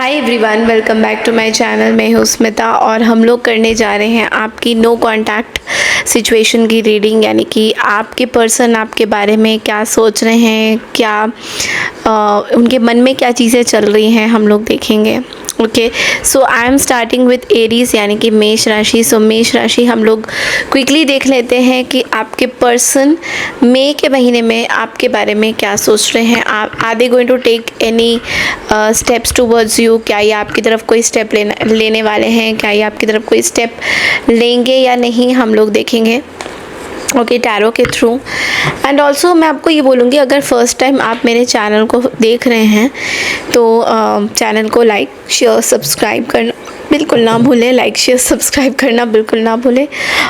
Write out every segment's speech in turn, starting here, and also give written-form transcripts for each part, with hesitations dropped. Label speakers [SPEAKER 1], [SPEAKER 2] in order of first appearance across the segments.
[SPEAKER 1] Hi everyone, welcome back to my channel. मैं हूँ स्मिता और हम लोग करने जा रहे हैं आपकी नो कांटेक्ट सिचुएशन की रीडिंग, यानी कि आपके पर्सन आपके बारे में क्या सोच रहे हैं, क्या उनके मन में क्या चीज़ें चल रही हैं, हम लोग देखेंगे। Okay, so I am starting with Aries यानी कि मेष राशि। सो मेष राशि हम लोग क्विकली देख लेते हैं कि आपके पर्सन मई के महीने में आपके बारे में क्या सोच रहे हैं। Are they going to take any steps towards you? क्या ये आपकी तरफ कोई स्टेप लेने वाले हैं? क्या ये आपकी तरफ कोई स्टेप लेंगे या नहीं, हम लोग देखेंगे ओके टैरो के थ्रू। एंड ऑल्सो मैं आपको ये बोलूँगी, अगर फर्स्ट टाइम आप मेरे चैनल को देख रहे हैं तो चैनल को लाइक शेयर सब्सक्राइब करना बिल्कुल ना भूलें। लाइक शेयर सब्सक्राइब करना बिल्कुल ना भूलें।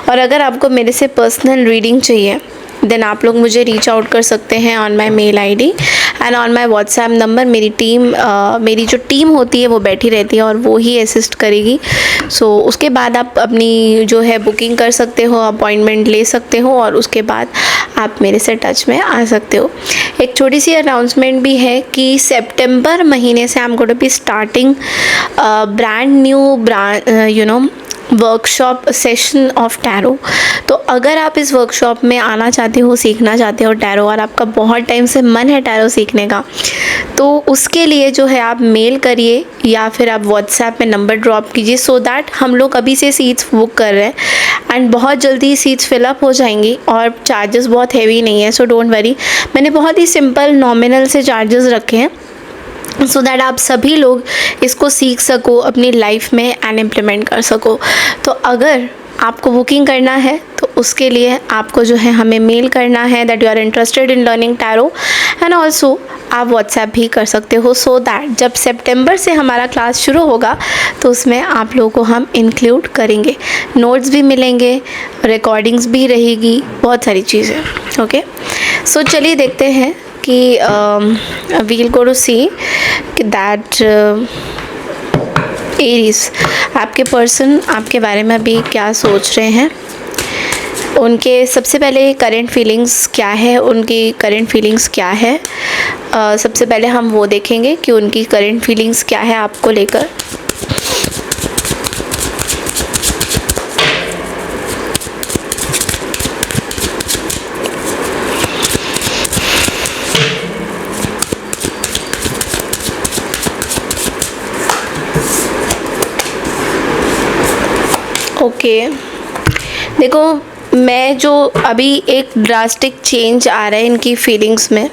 [SPEAKER 1] और अगर आपको मेरे से पर्सनल रीडिंग चाहिए देन आप लोग मुझे रीच आउट कर सकते हैं on my mail ID and on my WhatsApp number. मेरी जो टीम होती है वो बैठी रहती है और वो ही असिस्ट करेगी। सो उसके बाद आप अपनी जो है बुकिंग कर सकते हो, अपॉइंटमेंट ले सकते हो और उसके बाद आप मेरे से टच में आ सकते हो। एक छोटी सी अनाउंसमेंट भी है कि सितंबर महीने से I am going to be starting brand new workshop session of tarot. तो अगर आप इस वर्कशॉप में आना चाहते हो, सीखना चाहते हो टैरो, और आपका बहुत टाइम से मन है टैरो सीखने का, तो उसके लिए जो है आप मेल करिए या फिर आप व्हाट्सएप में नंबर ड्रॉप कीजिए, सो दैट हम लोग अभी से सीट्स बुक कर रहे हैं एंड बहुत जल्दी सीट्स फिलअप हो जाएंगी और चार्जेस बहुत हैवी नहीं है। सो डोंट वरी, मैंने बहुत ही सिंपल नॉमिनल से चार्जेस रखे हैं सो दैट आप सभी लोग इसको सीख सको, अपनी लाइफ में एंड इम्प्लीमेंट कर सको। तो अगर आपको बुकिंग करना है तो उसके लिए आपको जो है हमें मेल करना है that you are interested in learning tarot, and also आप व्हाट्सएप भी कर सकते हो, सो दैट जब सितंबर से हमारा क्लास शुरू होगा तो उसमें आप लोगों को हम इंक्लूड करेंगे। नोट्स भी मिलेंगे, रिकॉर्डिंग्स भी रहेगी, बहुत सारी चीज़ें। ओके, सो चलिए देखते हैं कि we'll go to see that Aries आपके पर्सन आपके बारे में अभी क्या सोच रहे हैं। उनके सबसे पहले करंट फीलिंग्स क्या है, सबसे पहले हम वो देखेंगे कि उनकी करंट फीलिंग्स क्या है आपको लेकर। ओके, देखो मैं जो अभी एक ड्रास्टिक चेंज आ रहा है इनकी फीलिंग्स में,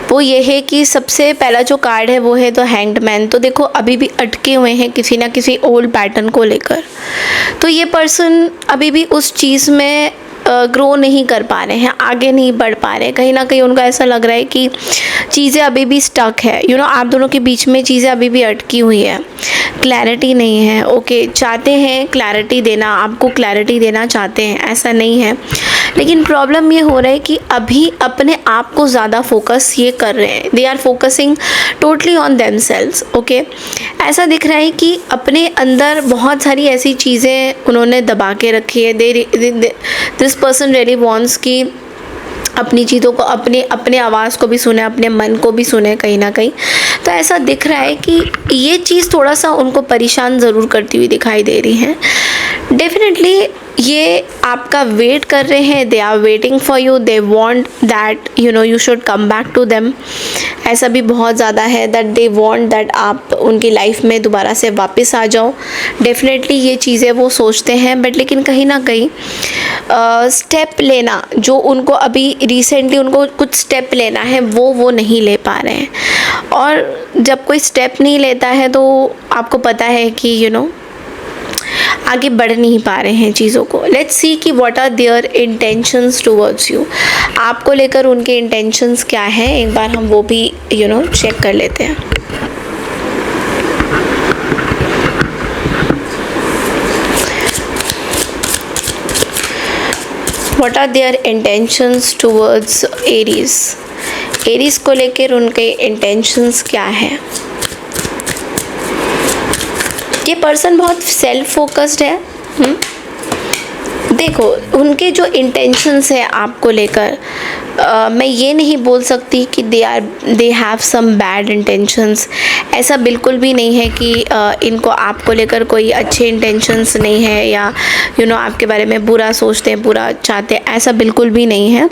[SPEAKER 1] वो ये है कि सबसे पहला जो कार्ड है वो है द हैंग्ड मैन। तो देखो अभी भी अटके हुए हैं किसी ना किसी ओल्ड पैटर्न को लेकर। तो ये पर्सन अभी भी उस चीज़ में ग्रो नहीं कर पा रहे हैं, आगे नहीं बढ़ पा रहे हैं। कहीं ना कहीं उनको ऐसा लग रहा है कि चीज़ें अभी भी स्टक है, आप दोनों के बीच में चीज़ें अभी भी अटकी हुई है, क्लैरिटी नहीं है। ओके, चाहते हैं क्लैरिटी देना, आपको क्लैरिटी देना चाहते हैं, ऐसा नहीं है, लेकिन प्रॉब्लम ये हो रहा है कि अभी अपने आप को ज़्यादा फोकस ये कर रहे हैं। They are focusing totally on themselves. Okay, ऐसा दिख रहा है कि अपने अंदर बहुत सारी ऐसी चीज़ें उन्होंने दबा के रखी है। दिस पर्सन रियली वॉन्ट्स कि अपनी चीज़ों को, अपने आवाज़ को भी सुने, अपने मन को भी सुने कहीं ना कहीं। तो ऐसा दिख रहा है कि ये चीज़ थोड़ा सा उनको परेशान ज़रूर करती हुई दिखाई दे रही है। डेफिनेटली ये आपका वेट कर रहे हैं, they are waiting for you, they want that you should come back to them. ऐसा भी बहुत ज़्यादा है दैट दे वॉन्ट दैट आप उनकी लाइफ में दोबारा से वापस आ जाओ। डेफिनेटली ये चीज़ें वो सोचते हैं, बट लेकिन कहीं ना कहीं स्टेप लेना जो उनको अभी रिसेंटली उनको कुछ स्टेप लेना है वो नहीं ले पा रहे हैं। और जब कोई स्टेप नहीं लेता है तो आपको पता है कि आगे बढ़ नहीं पा रहे हैं चीज़ों को। लेट्स सी कि what are their intentions towards you. आपको लेकर उनके इंटेंशंस क्या हैं, एक बार हम वो भी चेक कर लेते हैं। What are their intentions towards Aries. Aries को लेकर उनके इंटेंशंस क्या है। ये पर्सन बहुत सेल्फ फोकस्ड है। देखो उनके जो इंटेंशंस है आपको लेकर, मैं ये नहीं बोल सकती कि they have some bad intentions. ऐसा बिल्कुल भी नहीं है कि इनको आपको लेकर कोई अच्छे इंटेंशंस नहीं है या आपके बारे में बुरा सोचते हैं, बुरा चाहते हैं, ऐसा बिल्कुल भी नहीं है।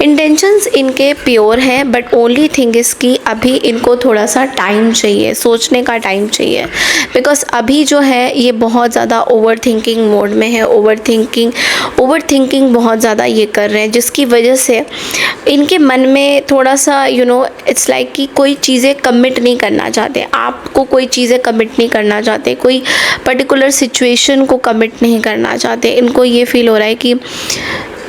[SPEAKER 1] इंटेंशंस इनके प्योर हैं, बट ओनली थिंग इज़ कि अभी इनको थोड़ा सा टाइम चाहिए, सोचने का टाइम चाहिए। बिकॉज अभी जो है ये बहुत ज़्यादा ओवर थिंकिंग मोड में है, ओवर थिंकिंग बहुत ज़्यादा ये कर रहे हैं, जिसकी वजह से इनके मन में थोड़ा सा इट्स लाइक कि कोई चीज़ें कमिट नहीं करना चाहते, आपको कोई चीज़ें कमिट नहीं करना चाहते, कोई पर्टिकुलर सिचुएशन को कमिट नहीं करना चाहते। इनको ये फील हो रहा है कि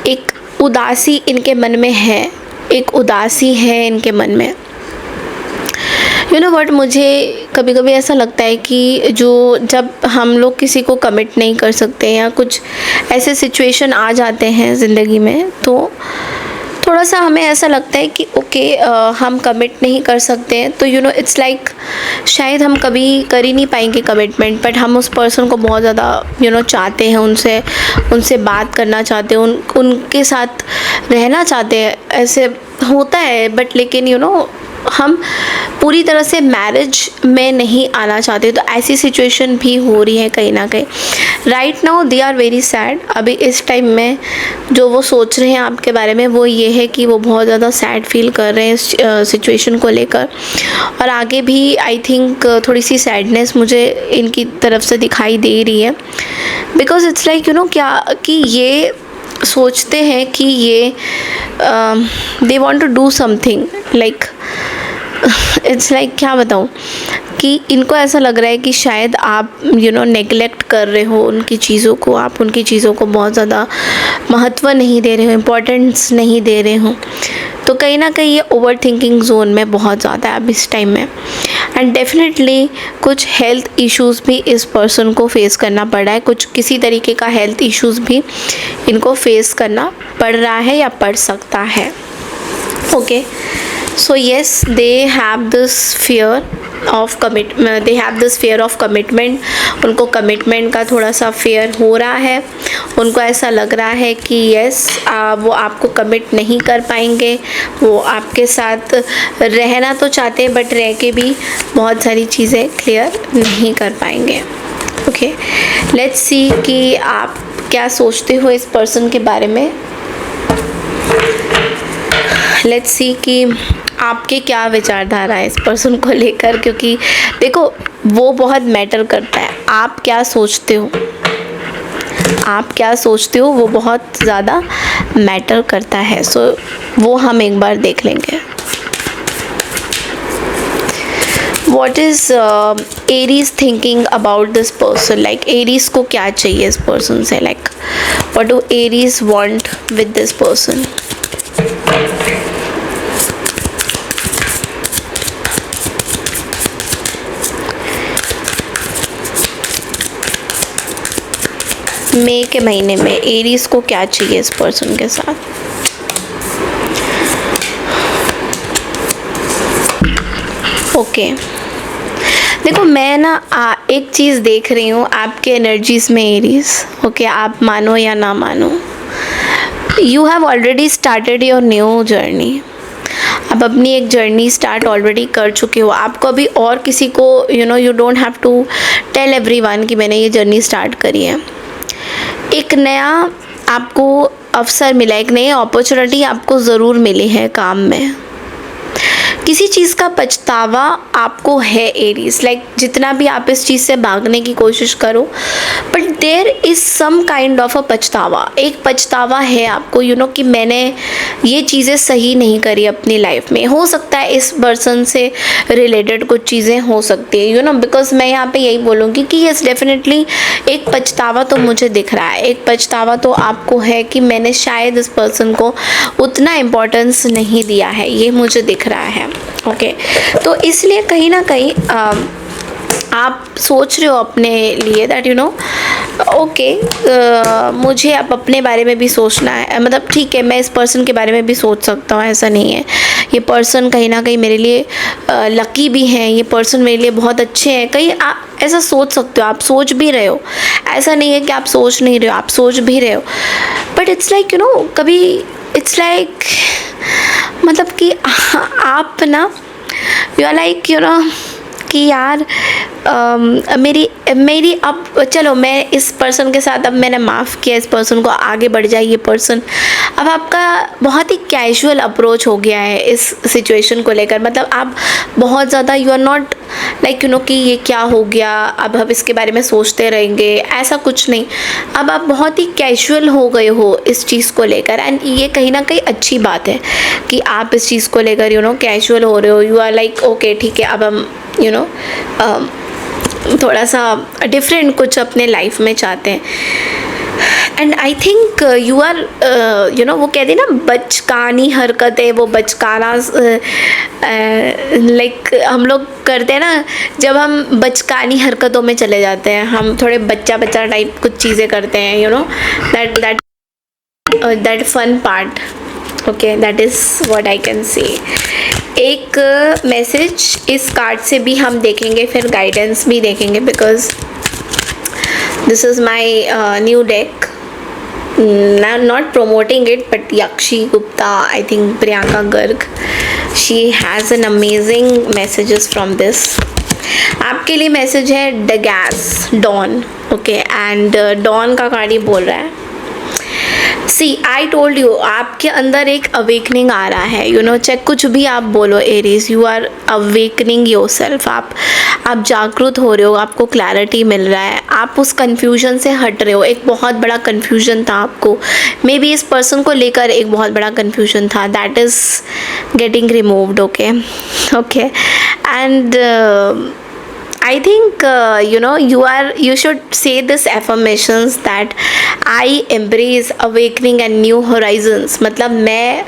[SPEAKER 1] एक उदासी इनके मन में है, एक उदासी है इनके मन में। बट मुझे कभी कभी ऐसा लगता है कि जब हम लोग किसी को कमिट नहीं कर सकते या कुछ ऐसे सिचुएशन आ जाते हैं ज़िंदगी में, तो थोड़ा सा हमें ऐसा लगता है कि ओके हम कमिट नहीं कर सकते हैं, तो इट्स लाइक शायद हम कभी कर ही नहीं पाएंगे कमिटमेंट, बट हम उस पर्सन को बहुत ज़्यादा चाहते हैं, उनसे बात करना चाहते हैं, उनके साथ रहना चाहते हैं। ऐसे होता है, बट लेकिन हम पूरी तरह से मैरिज में नहीं आना चाहते। तो ऐसी सिचुएशन भी हो रही है कहीं ना कहीं। Right now they are very sad. अभी इस टाइम में जो वो सोच रहे हैं आपके बारे में वो ये है कि वो बहुत ज़्यादा सैड फील कर रहे हैं इस सिचुएशन को लेकर, और आगे भी आई थिंक थोड़ी सी सैडनेस मुझे इनकी तरफ से दिखाई दे रही है। बिकॉज इट्स लाइक क्या कि ये सोचते हैं कि ये they want to do something, like it's like क्या बताऊँ कि इनको ऐसा लग रहा है कि शायद आप नेगलेक्ट कर रहे हो उनकी चीज़ों को, आप उनकी चीज़ों को बहुत ज़्यादा महत्व नहीं दे रहे हो, इम्पोर्टेंस नहीं दे रहे हो। तो कहीं ना कहीं ये ओवर थिंकिंग जोन में बहुत ज़्यादा है अब इस टाइम में। एंड डेफिनेटली कुछ हेल्थ इश्यूज़ भी इस पर्सन को फेस करना पड़ रहा है, कुछ किसी तरीके का हेल्थ इश्यूज़ भी इनको फेस करना पड़ रहा है या पड़ सकता है। Okay, so yes, they have this fear of commitment। उनको कमिटमेंट का थोड़ा सा फेयर हो रहा है। उनको ऐसा लग रहा है कि यस वो आपको कमिट नहीं कर पाएंगे, वो आपके साथ रहना तो चाहते हैं बट रह के भी बहुत सारी चीज़ें क्लियर नहीं कर पाएंगे। ओके, लेट्स सी कि आप क्या सोचते हो इस पर्सन के बारे में। लेट्स सी कि आपके क्या विचारधारा है इस पर्सन को लेकर, क्योंकि देखो वो बहुत मैटर करता है। आप क्या सोचते हो, आप क्या सोचते हो वो बहुत ज़्यादा मैटर करता है। सो वो हम एक बार देख लेंगे। What is Aries thinking about this person? Like Aries को क्या चाहिए इस पर्सन से? Like what do Aries want with this person? मई के महीने में एरीज को क्या चाहिए इस पर्सन के साथ? ओके, देखो मैं ना एक चीज़ देख रही हूँ आपके एनर्जीज़ में एरीज। ओके, आप मानो या ना मानो, you have already started your new journey. आप अपनी एक जर्नी स्टार्ट ऑलरेडी कर चुके हो। आपको अभी और किसी को you don't have to tell everyone कि मैंने ये जर्नी स्टार्ट करी है। एक नया आपको अवसर मिला, एक नई अपॉर्चुनिटी आपको ज़रूर मिली है काम में। किसी चीज़ का पछतावा आपको है एरीज, लाइक जितना भी आप इस चीज़ से भागने की कोशिश करो, but there is some kind of a पछतावा। एक पछतावा है आपको कि मैंने ये चीज़ें सही नहीं करी अपनी लाइफ में। हो सकता है इस पर्सन से रिलेटेड कुछ चीज़ें हो सकती है बिकॉज मैं यहाँ पे यही बोलूँगी कि यस डेफिनेटली एक पछतावा तो मुझे दिख रहा है। एक पछतावा तो आपको है कि मैंने शायद इस पर्सन को उतना इम्पोर्टेंस नहीं दिया है, ये मुझे दिख रहा है। ओके, तो इसलिए कहीं ना कहीं आप सोच रहे हो अपने लिए दैट ओके मुझे अब अपने बारे में भी सोचना है। मतलब ठीक है, मैं इस पर्सन के बारे में भी सोच सकता हूँ, ऐसा नहीं है। ये पर्सन कहीं ना कहीं मेरे लिए लकी भी हैं, ये पर्सन मेरे लिए बहुत अच्छे हैं। कहीं आप ऐसा सोच सकते हो, आप सोच भी रहे हो। ऐसा नहीं है कि आप सोच नहीं रहे हो, आप सोच भी रहे हो। बट इट्स लाइक कभी इट्स लाइक मतलब कि आप ना you are like you know कि यार मेरी अब चलो मैं इस पर्सन के साथ अब मैंने माफ़ किया इस पर्सन को, आगे बढ़ जाए ये पर्सन। अब आपका बहुत ही कैजुअल अप्रोच हो गया है इस सिचुएशन को लेकर, मतलब आप बहुत ज़्यादा you are not like you know कि ये क्या हो गया, अब हम इसके बारे में सोचते रहेंगे, ऐसा कुछ नहीं। अब आप बहुत ही कैजुअल हो गए हो इस चीज़ को लेकर, एंड ये कहीं ना कहीं अच्छी बात है कि आप इस चीज़ को लेकर यू नो कैजुअल हो रहे हो। यू आर लाइक ओके ठीक है, अब हम यू नो थोड़ा सा डिफरेंट कुछ अपने लाइफ में चाहते हैं। And I think you are you know वो कहते हैं ना बचकानी हरकतें, वो बचकाना लाइक हम लोग करते हैं ना, जब हम बचकानी हरकतों में चले जाते हैं, हम थोड़े बच्चा बच्चा टाइप कुछ चीज़ें करते हैं, you know that fun part. Okay, that is what I can say. एक मैसेज इस कार्ड से भी हम देखेंगे, फिर गाइडेंस भी देखेंगे, because this is my new deck. Not promoting it, but Yakshi Gupta, I think Priyanka Garg, she has an amazing messages from this. आपके लिए मैसेज है डगैस डॉन। ओके, एंड डॉन का कार्ड ही बोल रहा है, सी आई टोल्ड यू, आपके अंदर एक अवेकनिंग आ रहा है। यू नो चाहे कुछ भी आप बोलो Aries, you are awakening yourself. आप जागरूक हो रहे हो, आपको क्लैरिटी मिल रहा है, आप उस कन्फ्यूजन से हट रहे हो। एक बहुत बड़ा कन्फ्यूजन था आपको, मे बी इस पर्सन को लेकर एक बहुत बड़ा कन्फ्यूजन था, that is getting removed. Okay okay, and I think you should say this affirmations that I embrace awakening and new horizons। मतलब मैं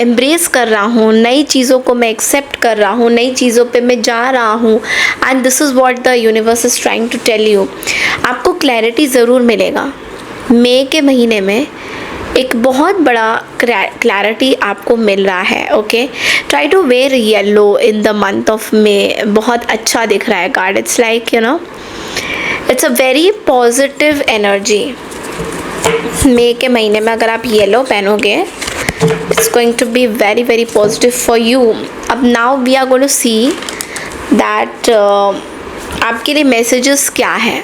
[SPEAKER 1] embrace कर रहा हूँ, नई चीज़ों को मैं accept कर रहा हूँ, नई चीज़ों पे मैं जा रहा हूँ, and this is what the universe is trying to tell you। आपको clarity ज़रूर मिलेगा। मई के महीने में एक बहुत बड़ा क्लैरिटी आपको मिल रहा है। Okay, try to wear yellow in the month of May. बहुत अच्छा दिख रहा है card, it's like you know it's a very positive energy. मई के महीने में अगर आप येलो पहनोगे, it's going to be very very positive for you. अब now we are going to see that आपके लिए मैसेजेस क्या है,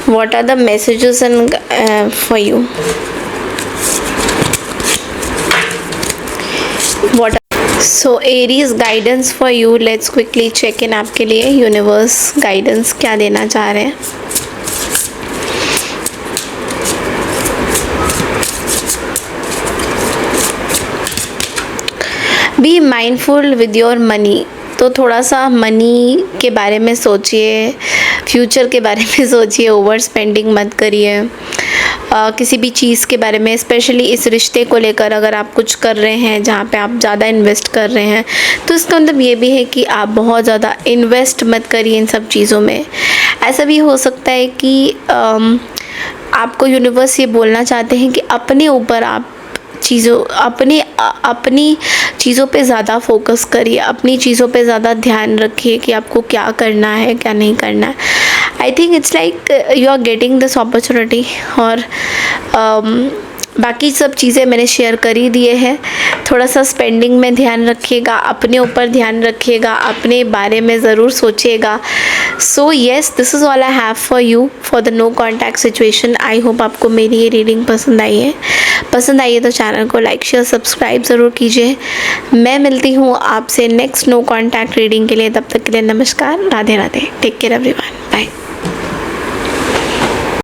[SPEAKER 1] what are the messages and for you, what are, so Aries guidance for you, let's quickly check in आपके लिए universe guidance क्या देना चाह रहे हैं। Be mindful with your money, तो थोड़ा सा मनी के बारे में सोचिए, फ्यूचर के बारे में सोचिए, ओवर स्पेंडिंग मत करिए। किसी भी चीज़ के बारे में, स्पेशली इस रिश्ते को लेकर अगर आप कुछ कर रहे हैं जहाँ पे आप ज़्यादा इन्वेस्ट कर रहे हैं, तो इसका मतलब ये भी है कि आप बहुत ज़्यादा इन्वेस्ट मत करिए इन सब चीज़ों में। ऐसा भी हो सकता है कि आपको यूनिवर्स ये बोलना चाहते हैं कि अपने ऊपर आप अपनी चीज़ों पे ज़्यादा फोकस करिए, अपनी चीज़ों पे ज़्यादा ध्यान रखिए कि आपको क्या करना है क्या नहीं करना है। I think it's like you are getting this opportunity. और बाकी सब चीज़ें मैंने शेयर कर ही दिए हैं। थोड़ा सा स्पेंडिंग में ध्यान रखिएगा, अपने ऊपर ध्यान रखिएगा, अपने बारे में ज़रूर सोचिएगा। So yes, this is all I have for you for the no contact situation. I hope आपको मेरी ये रीडिंग पसंद आई है। पसंद आई है तो चैनल को लाइक शेयर सब्सक्राइब ज़रूर कीजिए। मैं मिलती हूँ आपसे नेक्स्ट नो कॉन्टैक्ट रीडिंग के लिए। तब तक के लिए नमस्कार, Radhe Radhe, take care everyone, bye.